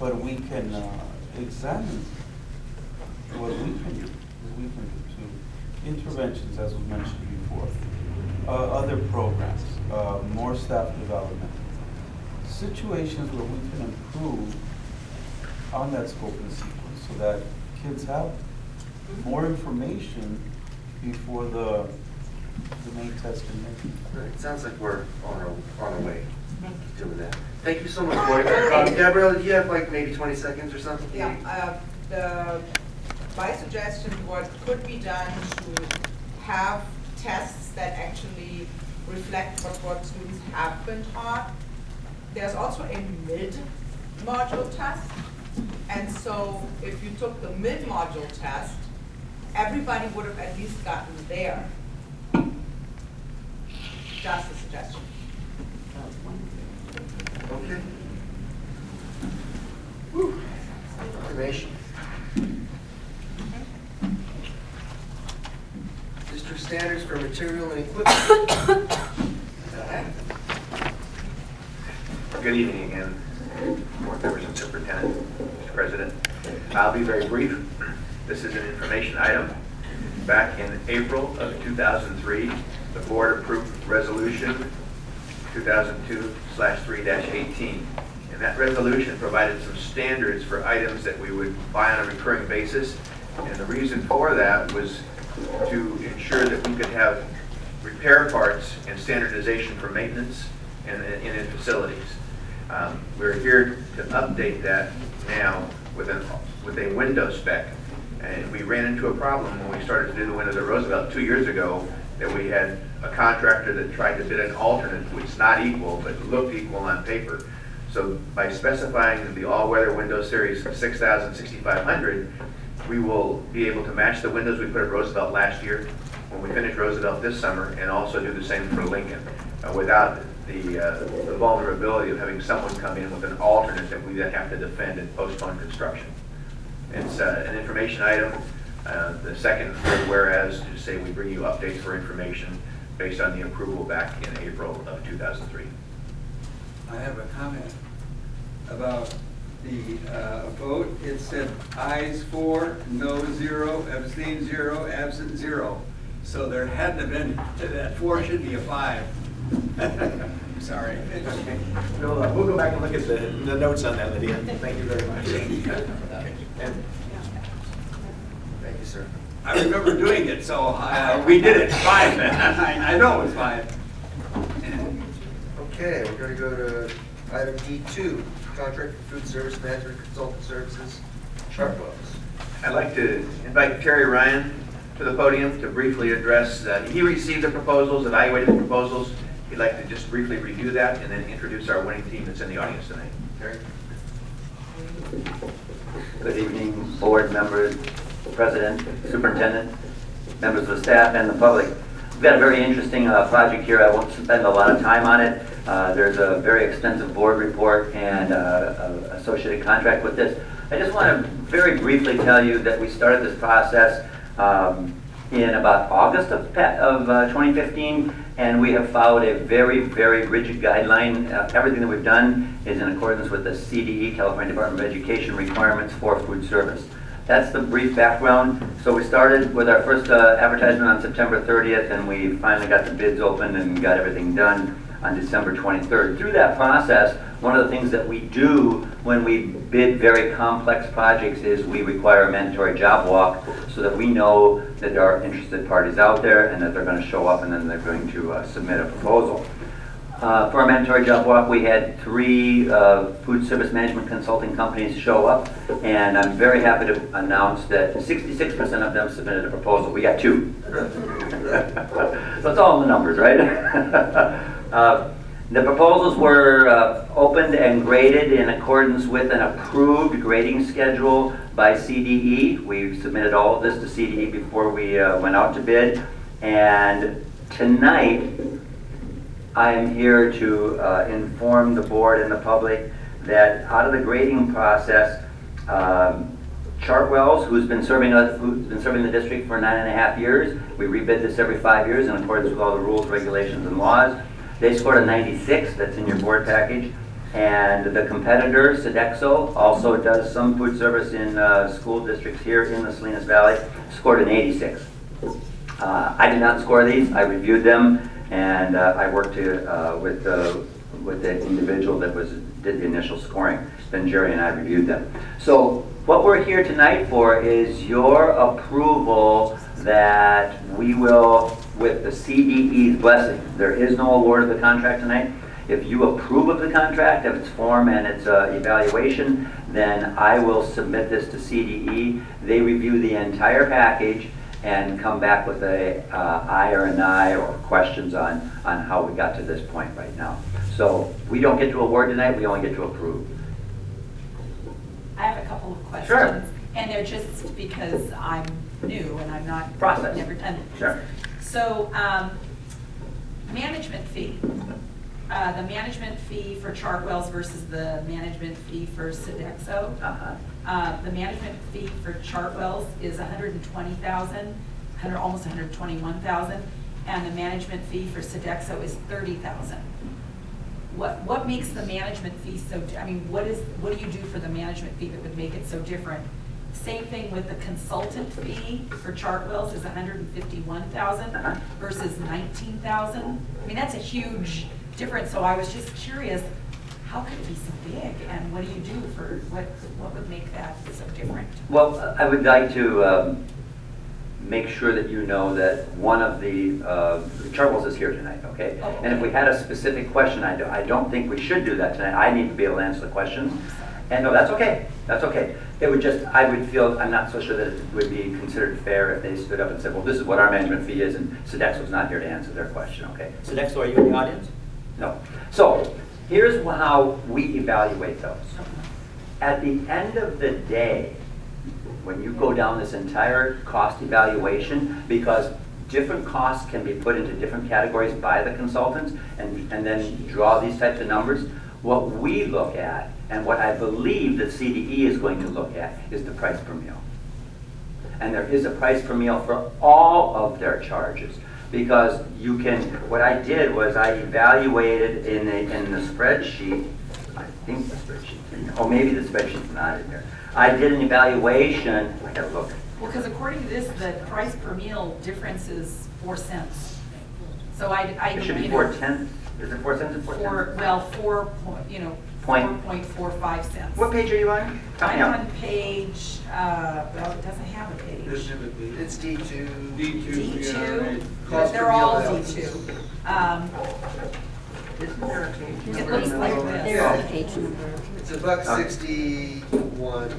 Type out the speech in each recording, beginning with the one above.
but we can examine what we can do. To interventions, as was mentioned before, other programs, more staff development, situations where we can improve on that scope and sequence so that kids have more information before the main test can make. It sounds like we're on our way to doing that. Thank you so much, Lloyd. Gabrielle, do you have like maybe 20 seconds or something? Yeah, my suggestion, what could be done to have tests that actually reflect what students have been taught. There's also a mid-module test. And so if you took the mid-module test, everybody would have at least gotten there. Just a suggestion. Okay. Whew. Information. District standards for material and equipment. Good evening again, board members and superintendent, Mr. President. I'll be very brief. This is an information item. Back in April of 2003, the board approved resolution 2002/3-18. And that resolution provided some standards for items that we would buy on a recurring basis. And the reason for that was to ensure that we could have repair parts and standardization for maintenance in facilities. We're here to update that now with a window spec. And we ran into a problem when we started to do the windows at Roosevelt 2 years ago, that we had a contractor that tried to bid an alternate, which is not equal, but looked equal on paper. So by specifying the all-weather window series 6000, 6500, we will be able to match the windows we put at Roosevelt last year when we finish Roosevelt this summer, and also do the same for Lincoln, without the vulnerability of having someone come in with an alternate that we then have to defend and postpone construction. It's an information item. The second whereas to say we bring you updates for information based on the approval back in April of 2003. I have a comment about the vote. It said ayes 4, no 0, abstain 0, absent 0. So there hadn't have been, that 4 should be a 5. Sorry. We'll go back and look at the notes on that, Lydia. Thank you very much. Thank you, sir. I remember doing it, so we did it. 5. I know it's 5. Okay, we're going to go to item D2, contract for food service management consultant services, Chartwells. I'd like to invite Terry Ryan to the podium to briefly address, he received the proposals, evaluated the proposals. He'd like to just briefly review that and then introduce our winning team that's in the audience tonight. Terry? Good evening, board members, president, superintendent, members of the staff, and the public. We've got a very interesting project here. I won't spend a lot of time on it. There's a very extensive board report and associated contract with this. I just want to very briefly tell you that we started this process in about August of 2015, and we have followed a very, very rigid guideline. Everything that we've done is in accordance with the CDE, California Department of Education, requirements for food service. That's the brief background. So we started with our first advertisement on September 30th, and we finally got the bids open and got everything done on December 23rd. Through that process, one of the things that we do when we bid very complex projects is we require a mandatory job walk so that we know that there are interested parties out there and that they're going to show up and then they're going to submit a proposal. For our mandatory job walk, we had 3 food service management consulting companies show up, and I'm very happy to announce that 66% of them submitted a proposal. We got 2. So it's all in the numbers, right? The proposals were opened and graded in accordance with an approved grading schedule by CDE. We submitted all of this to CDE before we went out to bid. And tonight, I am here to inform the board and the public that out of the grading process, Chartwells, who's been serving the district for 9.5 years, we rebid this every 5 years in accordance with all the rules, regulations, and laws. They scored a 96, that's in your board package. And the competitor, Sodexo, also does some food service in school districts here in the Salinas Valley, scored an 86. I did not score these. I reviewed them, and I worked with the individual that did the initial scoring. Then Jerry and I reviewed them. So what we're here tonight for is your approval that we will, with the CDE's blessing, there is no award of the contract tonight. If you approve of the contract, of its form and its evaluation, then I will submit this to CDE. They review the entire package and come back with a aye or a nay or questions on how we got to this point right now. So we don't get to award tonight, we only get to approve. I have a couple of questions. Sure. And they're just because I'm new and I'm not, Process. never done it. Sure. So, management fee. The management fee for Chartwell's versus the management fee for Sodexo. The management fee for Chartwell's is $120,000, almost $121,000, and the management fee for Sodexo is $30,000. What makes the management fee so? I mean, what do you do for the management fee that would make it so different? Same thing with the consultant fee for Chartwell's is $151,000 versus $19,000. I mean, that's a huge difference. So I was just curious, how could it be so big, and what do you do for what would make that so different? Well, I would like to make sure that you know that one of the Chartwell's is here tonight, okay? Oh, okay. And if we had a specific question, I don't think we should do that tonight. I need to be able to answer the questions. And no, that's okay. That's okay. It would just, I would feel, I'm not so sure that it would be considered fair if they stood up and said, well, this is what our management fee is, and Sodexo's not here to answer their question, okay? Sodexo, are you in the audience? No. So, here's how we evaluate those. At the end of the day, when you go down this entire cost evaluation, because different costs can be put into different categories by the consultants and then draw these types of numbers, what we look at, and what I believe that CDE is going to look at, is the price per meal. And there is a price per meal for all of their charges. Because you can, what I did was I evaluated in the spreadsheet, I think the spreadsheet, oh maybe the spreadsheet's not in there. I did an evaluation, I gotta look. Well, because according to this, the price per meal difference is 4 cents. So I It should be you know, 4 cents, is it 4 cents or 4 cents? Well, 4.45 cents. What page are you on? Tell me I'm out. on page, well, it doesn't have a page. It's D2. D2, Cost per they're all meal. D2. Isn't there a page? It looks like this. Yeah. It's $1.61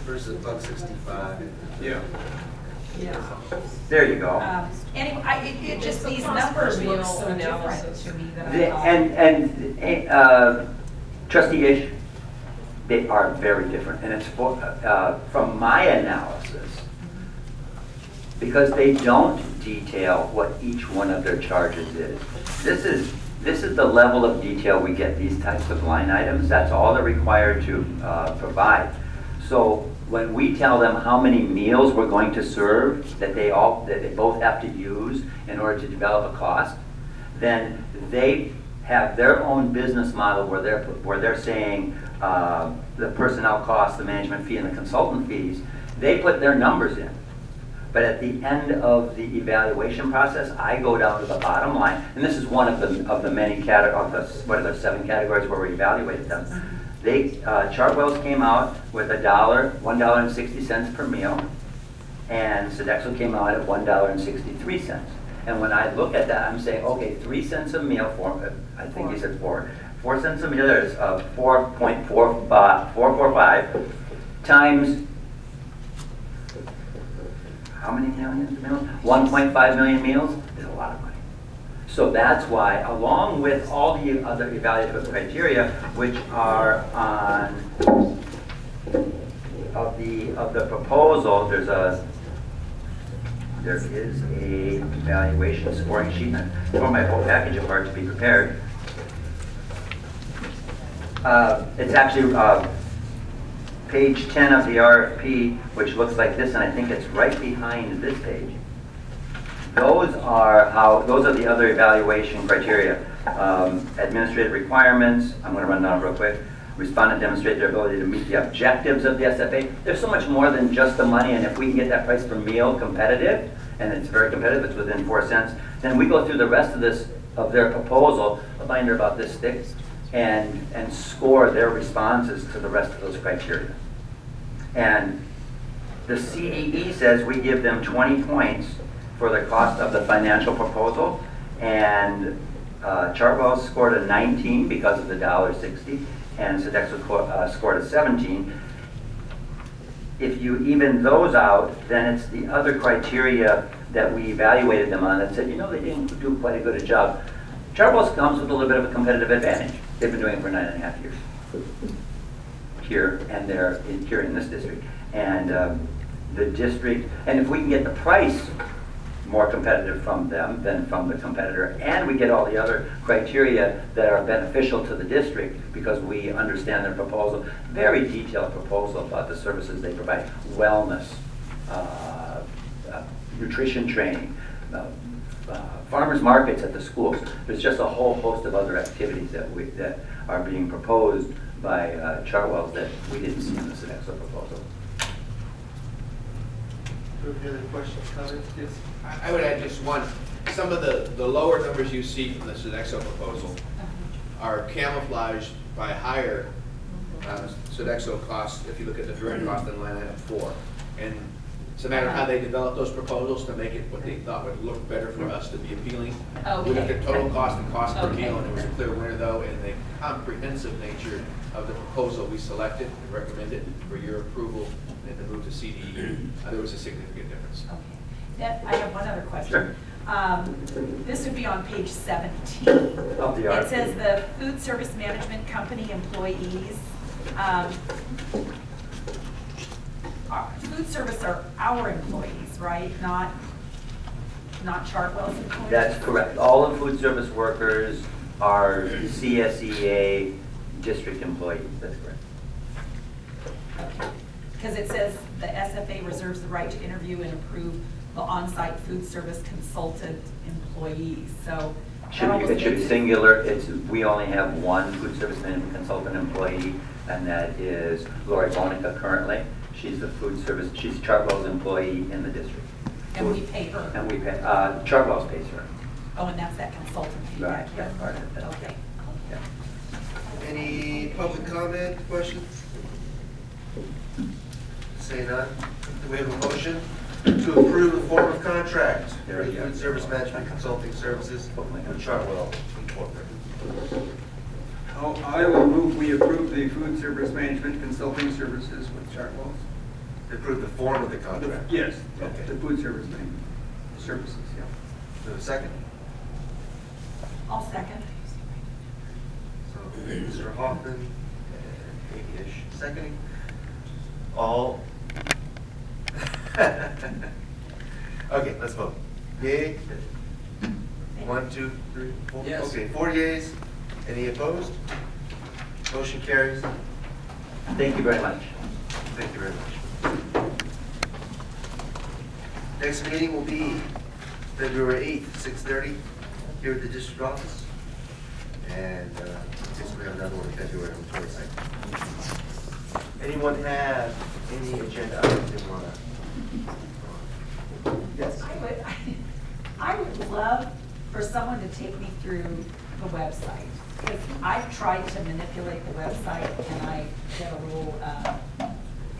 versus $1.65. Yeah. Yeah. There you go. Anyway, it just, these numbers look so different to me that I thought. Trustee Ish, they are very different, and it's from my analysis, because they don't detail what each one of their charges is. This is the level of detail we get these types of line items. That's all they're required to provide. So when we tell them how many meals we're going to serve that they both have to use in order to develop a cost, then they have their own business model where they're saying the personnel costs, the management fee, and the consultant fees. They put their numbers in. But at the end of the evaluation process, I go down to the bottom line, and this is one of the many categories, what are there, 7 categories where we evaluated them. Chartwell's came out with $1.60 per meal, and Sodexo came out at $1.63. And when I look at that, I'm saying, okay, 3 cents a meal, I think he said 4 cents a meal, there's 4.445 times, how many millions of meals? 1.5 million meals is a lot of money. So that's why, along with all the other evaluative criteria, which are on, of the proposal, there is a evaluation scoring sheet, and I tore my whole package apart to be prepared. It's actually page 10 of the RFP, which looks like this, and I think it's right behind this page. Those are the other evaluation criteria. Administrative requirements, I'm going to run down real quick. Respondent demonstrate their ability to meet the objectives of the SFA. There's so much more than just the money, and if we can get that price per meal competitive, and it's very competitive, it's within 4 cents, then we go through the rest of this, of their proposal, a binder about this thick, and score their responses to the rest of those criteria. And the CEE says we give them 20 points for the cost of the financial proposal, and Chartwell scored a 19 because of the $1.60, and Sodexo scored a 17. If you even those out, then it's the other criteria that we evaluated them on that said, you know, they didn't do quite a good a job. Chartwell comes with a little bit of a competitive advantage. They've been doing it for 9.5 years here, and they're here in this district. And the district, and if we can get the price more competitive from them than from the competitor, and we get all the other criteria that are beneficial to the district because we understand their proposal, very detailed proposal about the services they provide, wellness, nutrition training, farmers markets at the schools. There's just a whole host of other activities that are being proposed by Chartwell that we didn't see in the Sodexo proposal. Any other questions, comments? Yes. I would add just one. Some of the lower numbers you see from the Sodexo proposal are camouflaged by higher Sodexo costs if you look at the direct cost in line item 4. And it's a matter of how they developed those proposals to make it what they thought would look better for us to be appealing. Okay. We looked at total cost and cost per Okay. meal, and it was a clear winner though in the comprehensive nature of the proposal we selected and recommended for your approval and to move to CDE. There was a significant difference. Okay. Then I have one other question. Sure. This would be on page 17. Of the It says the food service management company employees. Food service are our employees, right? Not Chartwell's employees? That's correct. All the food service workers are CSEA district employees. That's correct. Okay. Because it says the SFA reserves the right to interview and approve the on-site food service consultant employees, so. that It should almost be makes it- singular. We only have one food service management consultant employee, and that is Lori Bonica currently. She's the food service, she's Chartwell's employee in the district. And we pay her. And we pay, Chartwell's pays her. Oh, and that's that consultant fee. Right, that's part of it. Okay. Yeah. Any public comment, questions? Say none. Do we have a motion to approve the form of contract There for you go. food service management consulting services with Chartwell Incorporated? I will move we approve the food service management consulting services with Chartwell. Approve the form of the contract? Yes, Okay. the food service management services, yeah. Do we have a second? I'll second. So Mr. Hoffman and Amy Ish seconding. All. Okay, let's vote. Yay? 1, 2, 3, 4. Yes. Okay, 4 yeas. Any opposed? Motion carries. Thank you very much. Thank you very much. Next meeting will be February 8th, 6:30, here at the district office. And I guess we have another one in February on the 22nd. Anyone have any agenda items they want to? Yes. I would love for someone to take me through the website, because I've tried to manipulate the website and I get a little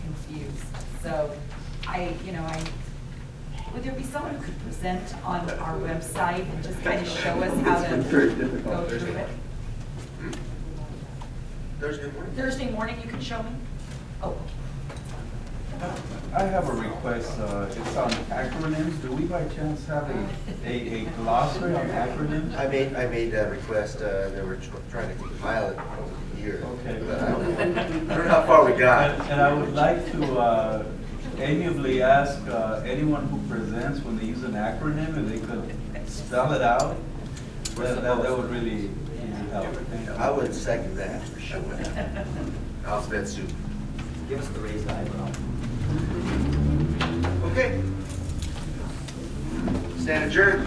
confused. So would there be someone who could present on our website and just kind of show us how to It's very difficult. go through it? Thursday morning? Thursday morning you can show me? Oh, I have a request, it's on acronyms. Do we by chance have a glossary on acronyms? I made a request, they were trying to compile it over the year. Okay. But I don't know how far we got. And I would like to amiably ask anyone who presents when they use an acronym, if they could spell it out, that would really help. Thank you. I would second that for sure. Alphabet soup. Give us the raised eyebrow. Okay. Stand adjourned.